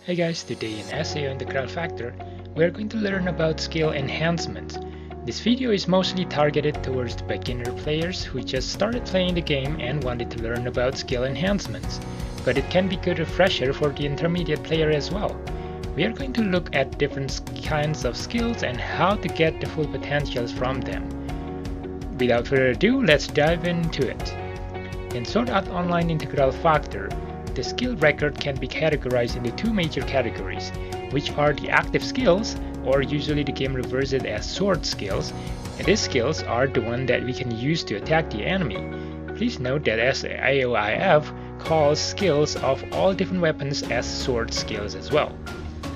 Hey guys, today in SAO Integral Factor, we are going to learn about skill enhancement. This video is mostly targeted towards the beginner players who just started playing the game and wanted to learn about skill enhancements, but it can be good refresher for the intermediate player as well. We are going to look at different kinds of skills and how to get the full potentials from them. Without further ado, let's dive into it. In Sword Art Online Integral Factor, the skill record can be categorized into two major categories, which are the active skills, or usually the game refers it as sword skills, and these skills are the one that we can use to attack the enemy. Please note that SAOIF calls skills of all different weapons as sword skills as well.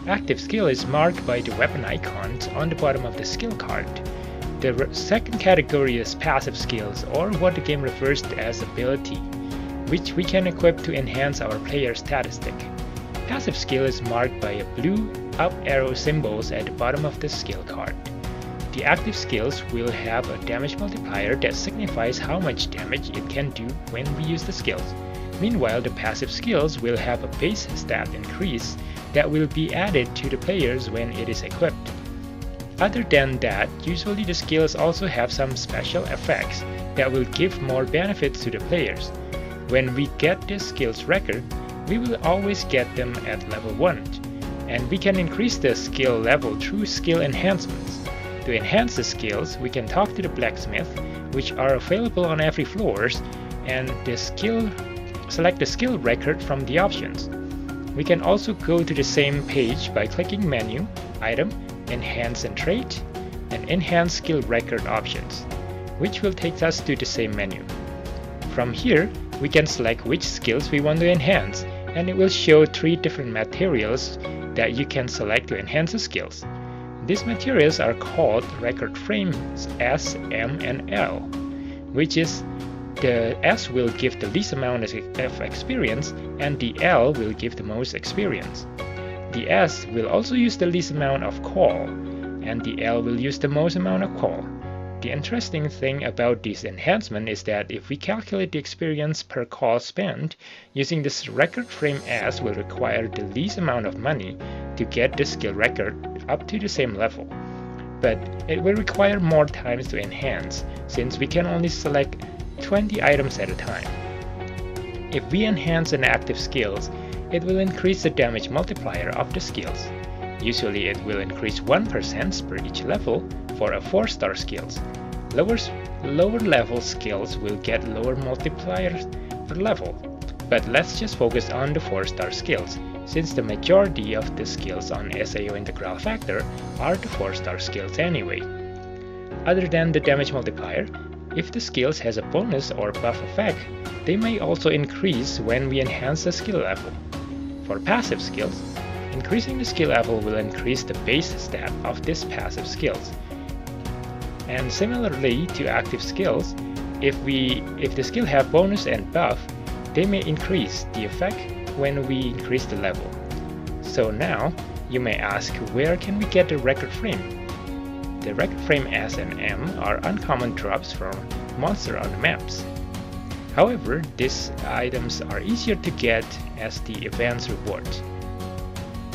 Active skill is marked by the weapon icons on the bottom of the skill card. The second category is passive skills, or what the game refers to as ability, which we can equip to enhance our player statistic. Passive skill is marked by a blue up arrow symbols at the bottom of the skill card. The active skills will have a damage multiplier that signifies how much damage it can do when we use the skills. Meanwhile, the passive skills will have a base stat increase that will be added to the players when it is equipped. Other than that, usually the skills also have some special effects that will give more benefits to the players. When we get this skills record, we will always get them at level 1, and we can increase the skill level through skill enhancements. To enhance the skills, we can talk to the blacksmith, which are available on every floors, and select the skill record from the options. We can also go to the same page by clicking Menu, Item, Enhance and Trait, and Enhance Skill Record options, which will take us to the same menu. From here, we can select which skills we want to enhance, and it will show 3 different materials that you can select to enhance the skills. These materials are called record frames S, M, and L, which is the S will give the least amount of experience and the L will give the most experience. The S will also use the least amount of call, and the L will use the most amount of call. The interesting thing about this enhancement is that if we calculate the experience per call spent, using this record frame S will require the least amount of money to get the skill record up to the same level. But it will require more times to enhance, since we can only select 20 items at a time. If we enhance an active skills, it will increase the damage multiplier of the skills. Usually it will increase 1% per each level for a 4-star skills. Lower level skills will get lower multipliers per level. But let's just focus on the 4-star skills, since the majority of the skills on SAO Integral Factor are the 4-star skills anyway. Other than the damage multiplier, if the skills has a bonus or buff effect, they may also increase when we enhance the skill level. For passive skills, increasing the skill level will increase the base stat of this passive skills. And similarly to active skills, if the skill have bonus and buff, they may increase the effect when we increase the level. So now, you may ask, where can we get the record frame? The record frame S and M are uncommon drops from monsters on the maps. However, these items are easier to get as the events rewards.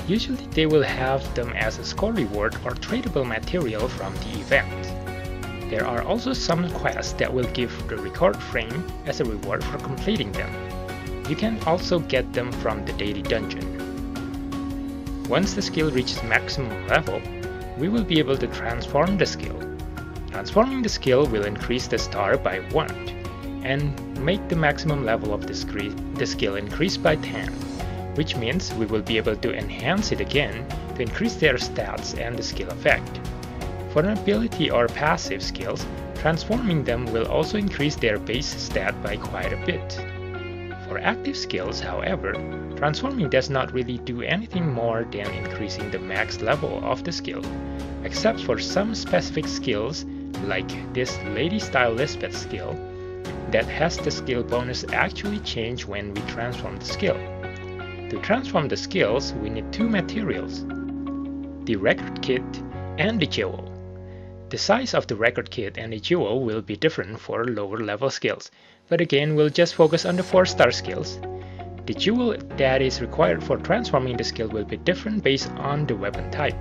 Usually they will have them as a score reward or tradable material from the event. There are also some quests that will give the record frame as a reward for completing them. You can also get them from the daily dungeon. Once the skill reaches maximum level, we will be able to transform the skill. Transforming the skill will increase the star by 1 and make the maximum level of the skill increase by 10, which means we will be able to enhance it again to increase their stats and the skill effect. For an ability or passive skills, transforming them will also increase their base stat by quite a bit. For active skills, however, transforming does not really do anything more than increasing the max level of the skill, except for some specific skills like this Lady Style Lisbeth skill that has the skill bonus actually change when we transform the skill. To transform the skills, we need 2 materials, the record kit and the jewel. The size of the record kit and the jewel will be different for lower level skills, but again we'll just focus on the 4-star skills. The jewel that is required for transforming the skill will be different based on the weapon type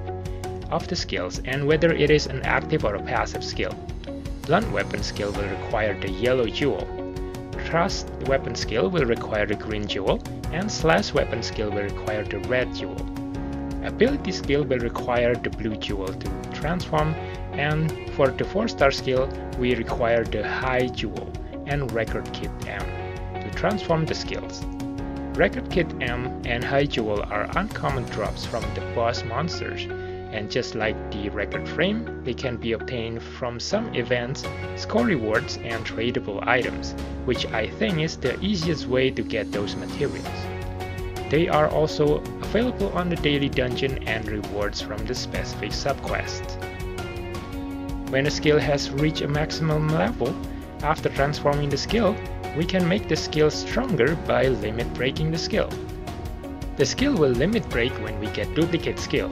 of the skills and whether it is an active or a passive skill. Blunt weapon skill will require the yellow jewel. Thrust weapon skill will require the green jewel, and slash weapon skill will require the red jewel. Ability skill will require the blue jewel to transform, and for the 4-star skill we require the high jewel and record kit M to transform the skills. Record kit M and high jewel are uncommon drops from the boss monsters, and just like the record frame, they can be obtained from some events, score rewards, and tradable items, which I think is the easiest way to get those materials. They are also available on the daily dungeon and rewards from the specific subquests. When a skill has reached a maximum level, after transforming the skill, we can make the skill stronger by limit breaking the skill. The skill will limit break when we get duplicate skill,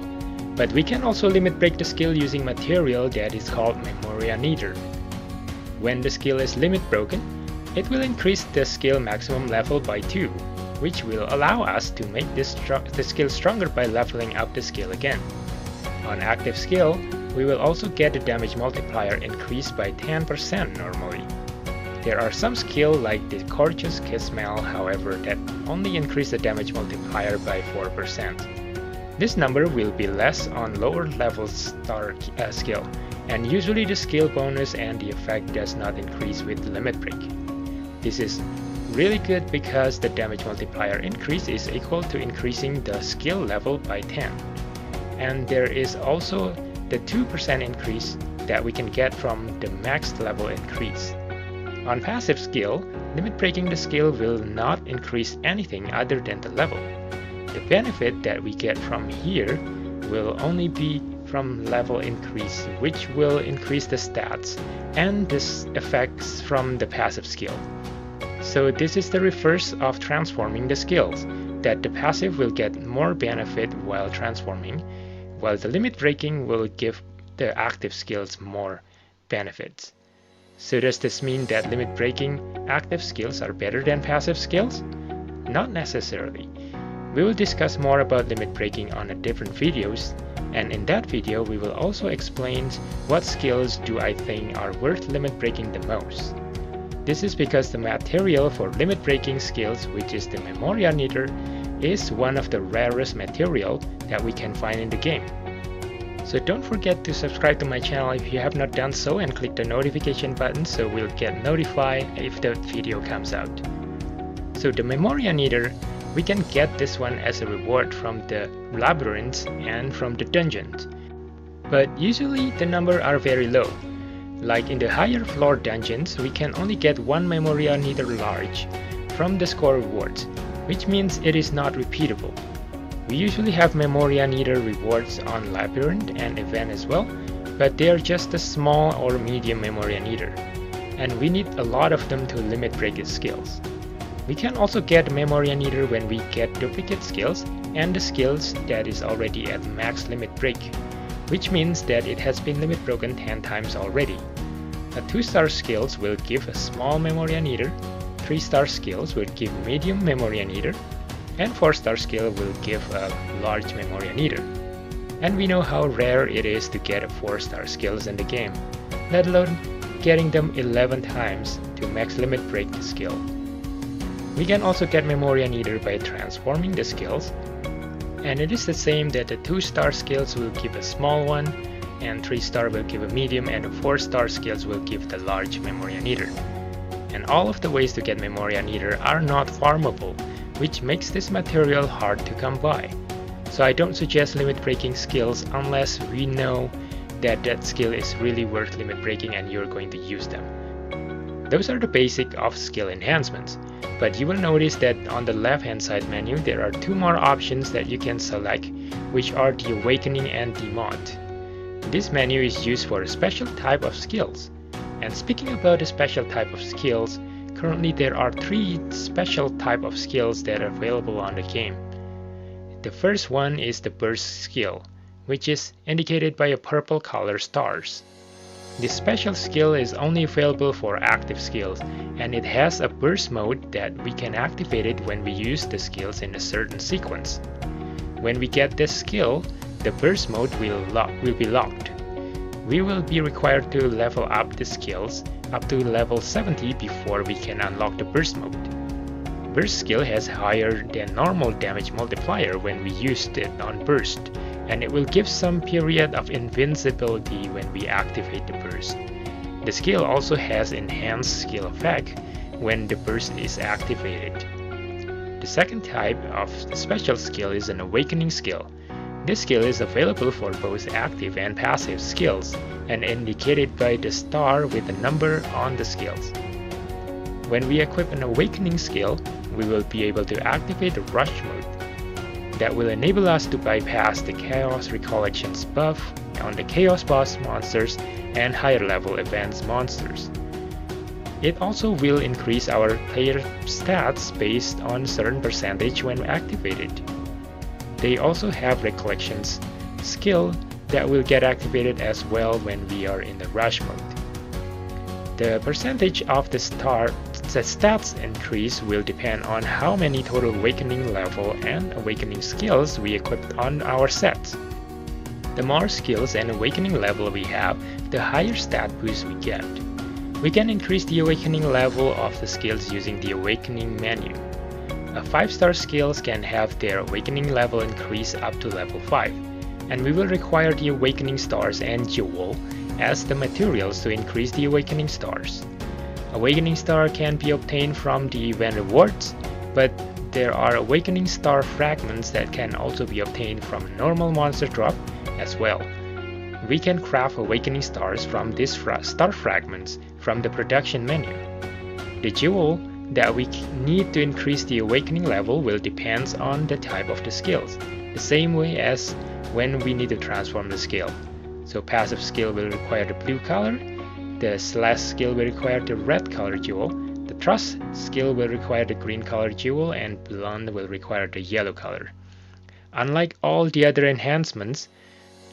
but we can also limit break the skill using material that is called Memoria Neither. When the skill is limit broken, it will increase the skill maximum level by 2, which will allow us to make the skill stronger by leveling up the skill again. On active skill, we will also get the damage multiplier increased by 10% normally. There are some skills like the Gorgeous Kismel, however, that only increase the damage multiplier by 4%. This number will be less on lower level star skill, and usually the skill bonus and the effect does not increase with limit break. This is really good because the damage multiplier increase is equal to increasing the skill level by 10. And there is also the 2% increase that we can get from the max level increase. On passive skill, limit breaking the skill will not increase anything other than the level. The benefit that we get from here will only be from level increase, which will increase the stats and the effects from the passive skill. So this is the reverse of transforming the skills, that the passive will get more benefit while transforming, while the limit breaking will give the active skills more benefits. So does this mean that limit breaking active skills are better than passive skills? Not necessarily. We will discuss more about limit breaking on a different videos, and in that video we will also explain what skills do I think are worth limit breaking the most. This is because the material for limit breaking skills, which is the Memoria Neither, is one of the rarest material that we can find in the game. So don't forget to subscribe to my channel if you have not done so, and click the notification button so we'll get notified if the video comes out. So the Memoria Neither, we can get this one as a reward from the labyrinths and from the dungeons. But usually the numbers are very low. Like in the higher floor dungeons, we can only get one Memoria Neither large from the score rewards, which means it is not repeatable. We usually have Memoria Neither rewards on labyrinth and event as well, but they are just a small or medium Memoria Neither, and we need a lot of them to limit break its skills. We can also get Memoria Neither when we get duplicate skills and the skills that is already at max limit break, which means that it has been limit broken 10 times already. A 2-star skills will give a small Memoria Neither, 3-star skills will give medium Memoria Neither, and 4-star skill will give a large Memoria Neither. And we know how rare it is to get a 4-star skills in the game, let alone getting them 11 times to max limit break the skill. We can also get Memoria Neither by transforming the skills, and it is the same that the 2-star skills will give a small one, and 3-star will give a medium, and the 4-star skills will give the large Memoria Neither. And all of the ways to get Memoria Neither are not farmable, which makes this material hard to come by. So I don't suggest limit breaking skills unless we know that that skill is really worth limit breaking and you're going to use them. Those are the basic of skill enhancements, but you will notice that on the left hand side menu there are 2 more options that you can select, which are the Awakening and the Mod. This menu is used for a special type of skills. And speaking about a special type of skills, currently there are 3 special type of skills that are available on the game. The first one is the Burst skill, which is indicated by a purple color stars. This special skill is only available for active skills, and it has a burst mode that we can activate it when we use the skills in a certain sequence. When we get this skill, the burst mode will be locked. We will be required to level up the skills up to level 70 before we can unlock the burst mode. Burst skill has higher than normal damage multiplier when we used it on burst, and it will give some period of invincibility when we activate the burst. The skill also has enhanced skill effect when the burst is activated. The second type of special skill is an awakening skill. This skill is available for both active and passive skills and indicated by the star with a number on the skills. When we equip an awakening skill, we will be able to activate the rush mode. That will enable us to bypass the Chaos Recollections buff on the Chaos Boss monsters and higher level events monsters. It also will increase our player stats based on certain percentage when activated. They also have Recollections skill that will get activated as well when we are in the rush mode. The percentage of the stats increase will depend on how many total awakening level and awakening skills we equipped on our sets. The more skills and awakening level we have, the higher stat boost we get. We can increase the awakening level of the skills using the awakening menu. A 5-star skills can have their awakening level increase up to level 5, and we will require the awakening stars and jewel as the materials to increase the awakening stars. Awakening star can be obtained from the event rewards, but there are awakening star fragments that can also be obtained from a normal monster drop as well. We can craft awakening stars from these star fragments from the production menu. The jewel that we need to increase the awakening level will depend on the type of the skills, the same way as when we need to transform the skill. So passive skill will require the blue color, the slash skill will require the red color jewel, the trust skill will require the green color jewel, and blonde will require the yellow color. Unlike all the other enhancements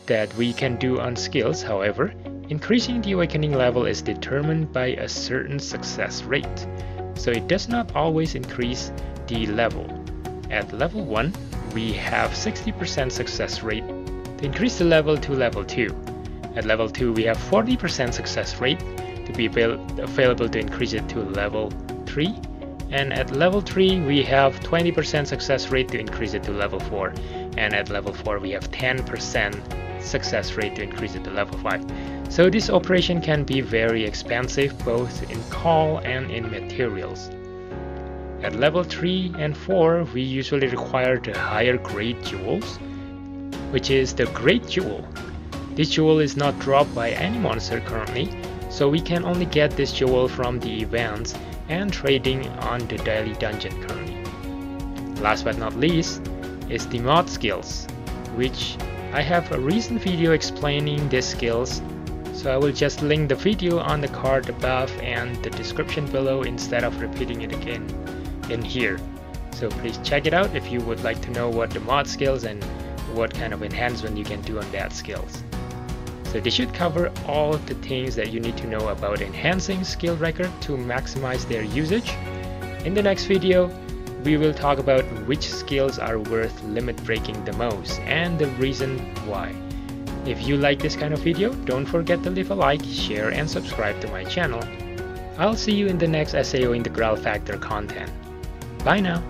that we can do on skills, however, increasing the awakening level is determined by a certain success rate, so it does not always increase the level. At level 1, we have 60% success rate to increase the level to level 2. At level 2, we have 40% success rate to be available to increase it to level 3. And at level 3, we have 20% success rate to increase it to level 4. And at level 4, we have 10% success rate to increase it to level 5. So this operation can be very expensive both in call and in materials. At level 3 and 4, we usually require the higher grade jewels, which is the Great Jewel. This jewel is not dropped by any monster currently, so we can only get this jewel from the events and trading on the daily dungeon currently. Last but not least is the mod skills, which I have a recent video explaining these skills, so I will just link the video on the card above and the description below instead of repeating it again in here. So please check it out if you would like to know what the mod skills and what kind of enhancement you can do on that skills. So this should cover all the things that you need to know about enhancing skill record to maximize their usage. In the next video, we will talk about which skills are worth limit breaking the most and the reason why. If you like this kind of video, don't forget to leave a like, share, and subscribe to my channel. I'll see you in the next SAO Integral Factor content. Bye now!